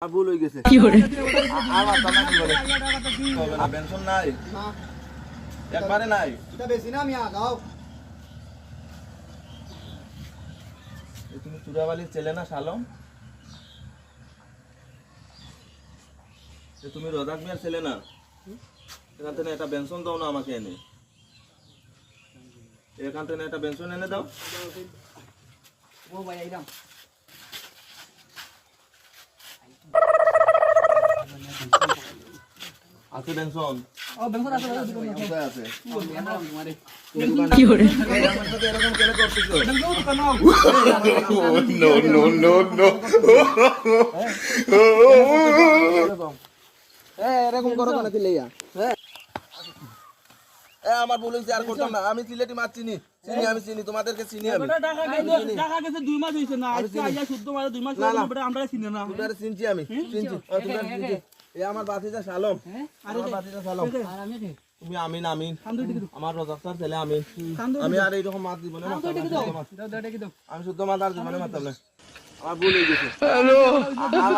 ভুল হয়ে গেছে আমার তো নাকি বলে হবে না পেনশন নাই না একবারে নাই এটা বেশি না আমি আগাও তুমি চুরাবালির ছেলে না শালম তুমি রোজাক মিয়ার ছেলে না এখান থেকে একটা পেনশন দাও না আমাকে এনে এখান থেকে একটা পেনশন এনে দাও ও ভাই আইরাম আছে পেনশন ও পেনশন আছে আছে কি করে আমার সাথে এরকম কেন করতেছো নো নো নো নো এরকম করো কেন তিলেয়া আমার ভুল হইছে আর করতাম না আমি সিলেটি মাছ চিনি আমি চিনি তোমাদেরকে চিনি আমি টাকা গেছে 2 মাস হইছে না আজকে আইয়া শুদ্ধ মাস 2 মাস পরে আমরা চিনি না তোমরা চিনছি আমি চিনছি তোমরা চিনছি এ আমার বাতিজা শালম আমার বাতিজা শালম আর আমি কে তুমি আমিন আমিন আমার রোজাক স্যার ছেলে আমিন আমি আর এইরকম মাছ দিব না আমি শুদ্ধ মাছ আর জীবনে মারতাম না আমার ভুল হয়ে গেছে হ্যালো আমার